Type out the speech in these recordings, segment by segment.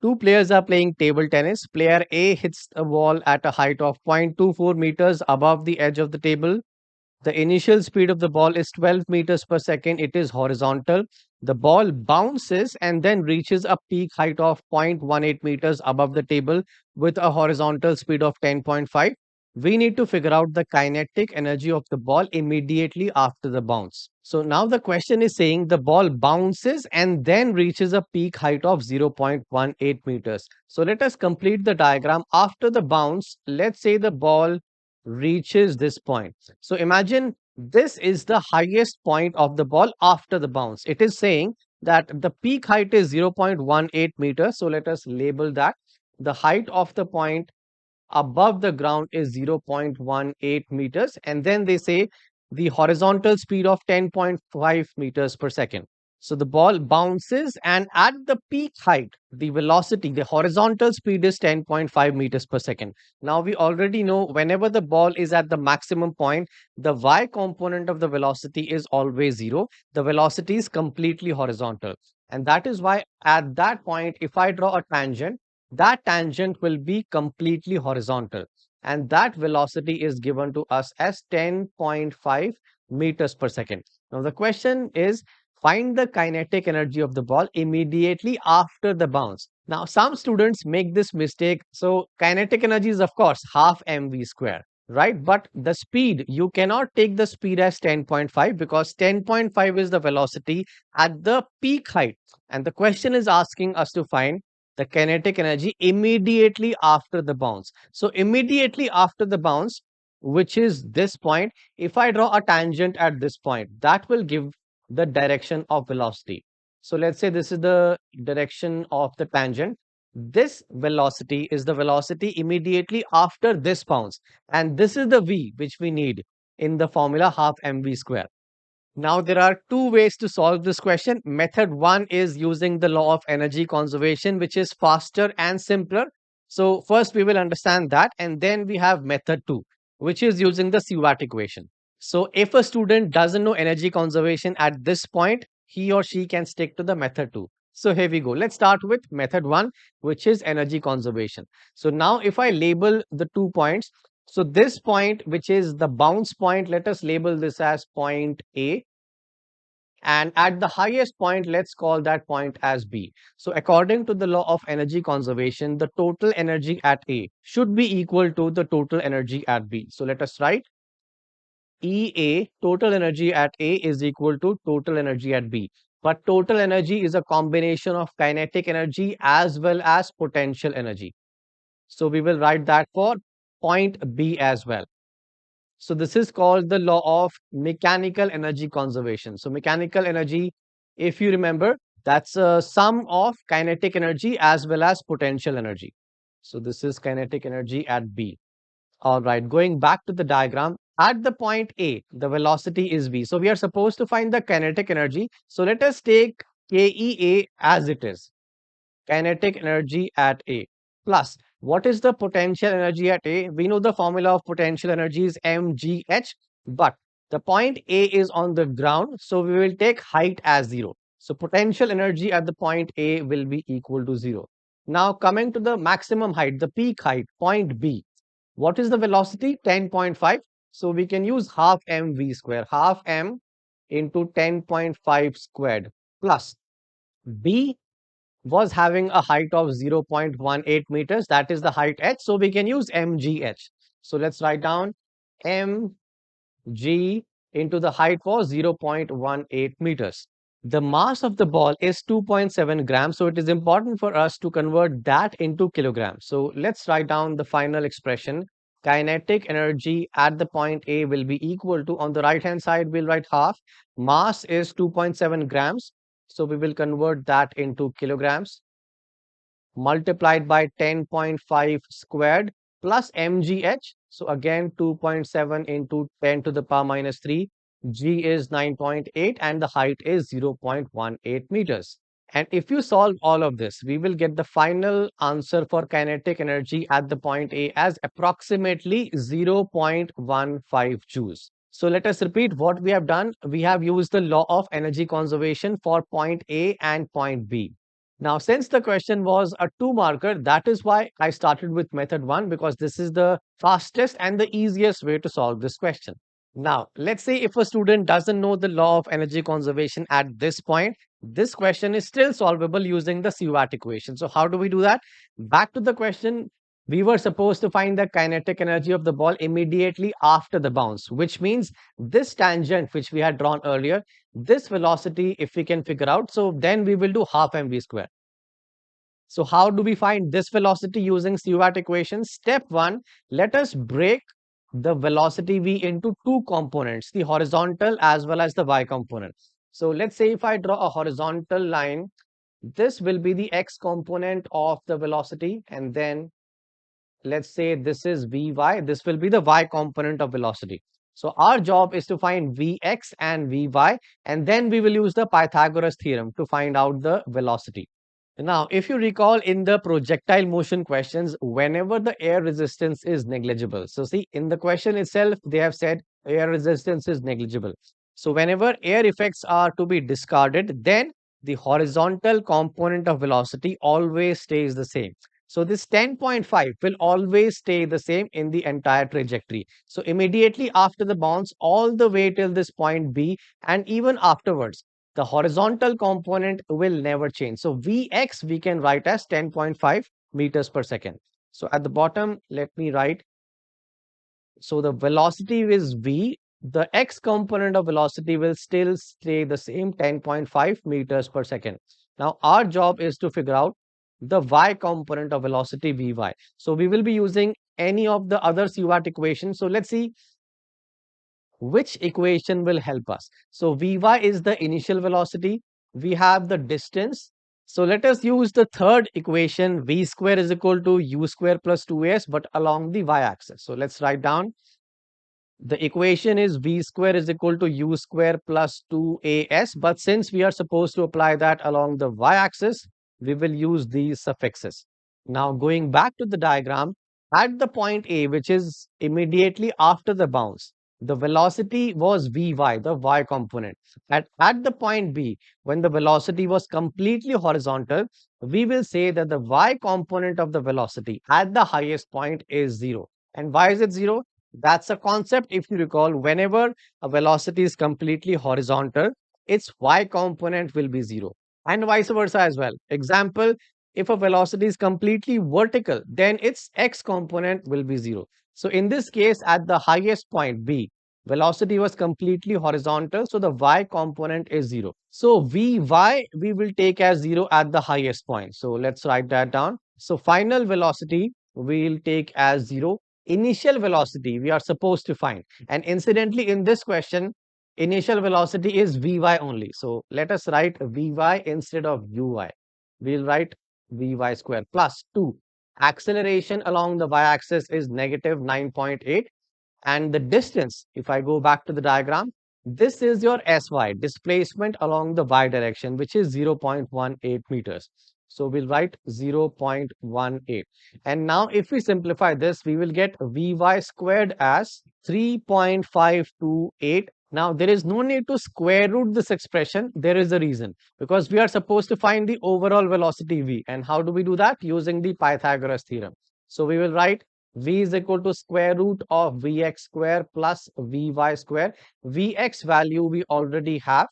Two players are playing table tennis. Player A hits a ball at a height of 0.24 meters above the edge of the table. The initial speed of the ball is 12 meters per second. It is horizontal. The ball bounces and then reaches a peak height of 0.18 meters above the table with a horizontal speed of 10.5. We need to figure out the kinetic energy of the ball immediately after the bounce. So now the question is saying the ball bounces and then reaches a peak height of 0.18 meters. So let us complete the diagram. After the bounce, let's say the ball reaches this point. So imagine this is the highest point of the ball after the bounce. It is saying that the peak height is 0.18 meters. So let us label that. The height of the point above the ground is 0.18 meters. And then they say the horizontal speed of 10.5 meters per second. So the ball bounces, and at the peak height, the velocity, the horizontal speed is 10.5 meters per second. Now we already know whenever the ball is at the maximum point, the y component of the velocity is always zero. The velocity is completely horizontal. And that is why at that point, if I draw a tangent, that tangent will be completely horizontal. And that velocity is given to us as 10.5 meters per second. Now the question is, find the kinetic energy of the ball immediately after the bounce. Now, some students make this mistake. So, kinetic energy is, of course, half mv square, right? But the speed, you cannot take the speed as 10.5 because 10.5 is the velocity at the peak height. And the question is asking us to find the kinetic energy immediately after the bounce. So, immediately after the bounce, which is this point, if I draw a tangent at this point, that will give the direction of velocity. So let's say this is the direction of the tangent. This velocity is the velocity immediately after this bounce. And this is the v which we need in the formula half mv square. Now, there are two ways to solve this question. Method one is using the law of energy conservation, which is faster and simpler. So, first we will understand that, and then we have method two, which is using the CWAT equation. So, if a student doesn't know energy conservation at this point, he or she can stick to the method two. So, here we go. Let's start with method one, which is energy conservation. So, now if I label the 2 points, so this point, which is the bounce point, let us label this as point A. And at the highest point, let's call that point as B. So according to the law of energy conservation, the total energy at A should be equal to the total energy at B. So let us write EA, total energy at A, is equal to total energy at B. But total energy is a combination of kinetic energy as well as potential energy. So we will write that for point B as well. So this is called the law of mechanical energy conservation. So mechanical energy, if you remember, that's a sum of kinetic energy as well as potential energy. So this is kinetic energy at B. All right, going back to the diagram, at the point A, the velocity is V. So we are supposed to find the kinetic energy. So let us take KEA as it is. Kinetic energy at A plus what is the potential energy at A? We know the formula of potential energy is mgh, but the point A is on the ground, so we will take height as 0. So potential energy at the point A will be equal to 0. Now coming to the maximum height, the peak height, point B. What is the velocity? 10.5. So we can use half mv square, half m into 10.5 squared plus B was having a height of 0.18 meters. That is the height h. So we can use mgh. So let's write down mg into the height was 0.18 meters. The mass of the ball is 2.7 grams. So it is important for us to convert that into kilograms. So let's write down the final expression. Kinetic energy at the point A will be equal to, on the right hand side, we'll write half. Mass is 2.7 grams. So we will convert that into kilograms multiplied by 10.5 squared plus mgh. So again 2.7 into 10 to the power minus 3. G is 9.8 and the height is 0.18 meters. And if you solve all of this, we will get the final answer for kinetic energy at the point A as approximately 0.15 joules. So let us repeat what we have done. We have used the law of energy conservation for point A and point B. Now, since the question was a two marker, that is why I started with method one, because this is the fastest and the easiest way to solve this question. Now, let's say if a student doesn't know the law of energy conservation at this point, this question is still solvable using the CUAT equation. So, how do we do that? Back to the question, we were supposed to find the kinetic energy of the ball immediately after the bounce, which means this tangent which we had drawn earlier, this velocity, if we can figure out, so then we will do half mv square. So how do we find this velocity using CUAT equation? Step one, let us break the velocity v into two components, the horizontal as well as the y component. So let's say if I draw a horizontal line, this will be the x component of the velocity, and then let's say this is Vy, this will be the y component of velocity. So our job is to find Vx and Vy, and then we will use the Pythagoras theorem to find out the velocity. Now, if you recall in the projectile motion questions, whenever the air resistance is negligible. So see, in the question itself, they have said air resistance is negligible. So whenever air effects are to be discarded, then the horizontal component of velocity always stays the same. So this 10.5 will always stay the same in the entire trajectory. So immediately after the bounce, all the way till this point B, and even afterwards, the horizontal component will never change. So Vx we can write as 10.5 meters per second. So at the bottom, let me write. So the velocity is V. The x component of velocity will still stay the same, 10.5 meters per second. Now our job is to figure out the y component of velocity Vy. So we will be using any of the other CUAT equations. So let's see which equation will help us. So Vy is the initial velocity. We have the distance. So let us use the third equation, v square is equal to u square plus 2as, but along the y-axis. So let's write down. The equation is v square is equal to u square plus 2as, but since we are supposed to apply that along the y-axis, we will use these suffixes. Now going back to the diagram, at the point A, which is immediately after the bounce, the velocity was Vy, the y component. At the point B, when the velocity was completely horizontal, we will say that the y component of the velocity at the highest point is 0. And why is it 0? That's a concept, if you recall, whenever a velocity is completely horizontal, its y component will be 0. And vice versa as well. Example, if a velocity is completely vertical, then its x component will be 0. So in this case, at the highest point B, velocity was completely horizontal, so the y component is 0. So Vy we will take as 0 at the highest point. So let's write that down. So final velocity we will take as 0. Initial velocity we are supposed to find. And incidentally, in this question, initial velocity is Vy only. So let us write Vy instead of Uy. We'll write Vy square plus 2. Acceleration along the y-axis is negative 9.8. And the distance, if I go back to the diagram, this is your SY, displacement along the y direction, which is 0.18 meters. So we'll write 0.18. And now if we simplify this, we will get Vy squared as 3.528. Now there is no need to square root this expression. There is a reason, because we are supposed to find the overall velocity V. And how do we do that? Using the Pythagoras theorem. So we will write V is equal to square root of Vx square plus Vy square. Vx value we already have,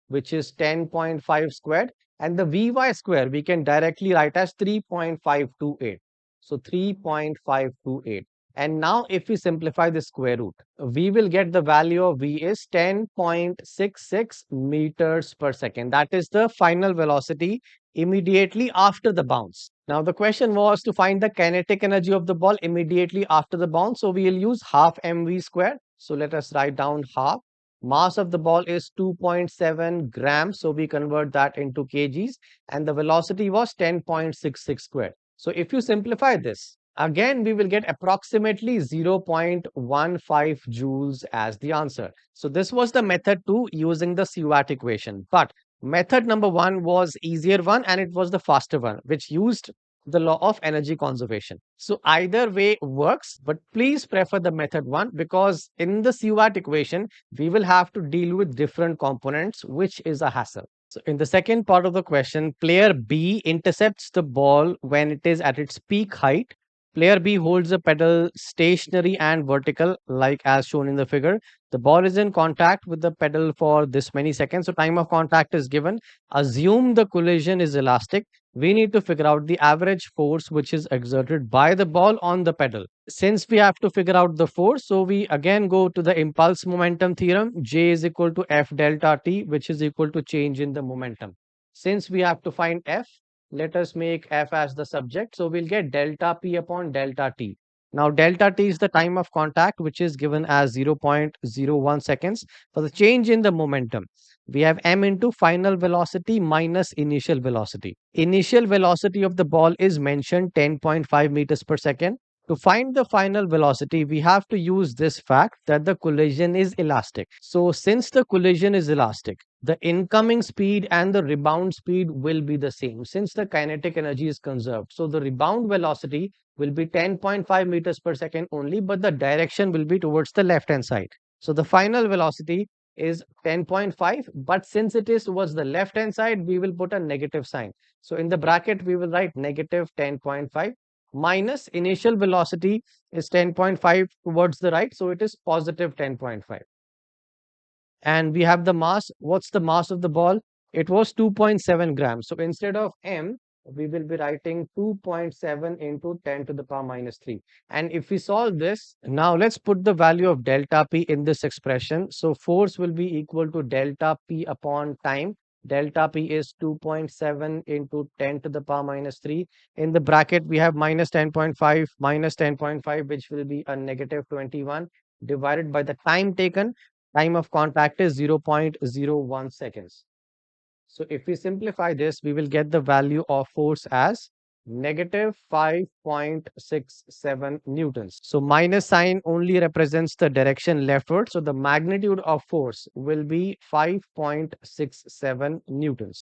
which is 10.5 squared, and the Vy square we can directly write as 3.528. So 3.528. And now if we simplify the square root, we will get the value of V is 10.66 meters per second. That is the final velocity immediately after the bounce. Now the question was to find the kinetic energy of the ball immediately after the bounce. So we will use half mv square. So let us write down half. Mass of the ball is 2.7 grams. So we convert that into kgs, and the velocity was 10.66 squared. So if you simplify this, again, we will get approximately 0.15 joules as the answer. So this was the method 2 using the CUAT equation. But method number 1 was easier one, and it was the faster one, which used the law of energy conservation. So either way works, but please prefer the method 1, because in the CUAT equation, we will have to deal with different components, which is a hassle. So in the second part of the question, player B intercepts the ball when it is at its peak height. Player B holds the pedal stationary and vertical, like as shown in the figure. The ball is in contact with the pedal for this many seconds. So time of contact is given. Assume the collision is elastic. We need to figure out the average force which is exerted by the ball on the pedal. Since we have to figure out the force, so we again go to the impulse momentum theorem. J is equal to F delta T, which is equal to change in the momentum. Since we have to find F, let us make F as the subject. So we'll get delta P upon delta T. Now delta T is the time of contact, which is given as 0.01 seconds. For the change in the momentum, we have m into final velocity minus initial velocity. Initial velocity of the ball is mentioned 10.5 meters per second. To find the final velocity, we have to use this fact that the collision is elastic. So, since the collision is elastic, the incoming speed and the rebound speed will be the same since the kinetic energy is conserved. So, the rebound velocity will be 10.5 meters per second only, but the direction will be towards the left hand side. So, the final velocity is 10.5, but since it is towards the left hand side, we will put a negative sign. So, in the bracket, we will write negative 10.5 minus initial velocity is 10.5 towards the right, so it is positive 10.5. And we have the mass. What's the mass of the ball? It was 2.7 grams. So instead of m, we will be writing 2.7 into 10 to the power minus 3. And if we solve this, now let's put the value of delta p in this expression. So force will be equal to delta p upon time. Delta p is 2.7 into 10 to the power minus 3. In the bracket, we have minus 10.5 minus 10.5, which will be a negative 21 divided by the time taken. Time of contact is 0.01 seconds. So if we simplify this, we will get the value of force as negative 5.67 newtons. So minus sign only represents the direction leftward. So the magnitude of force will be 5.67 newtons.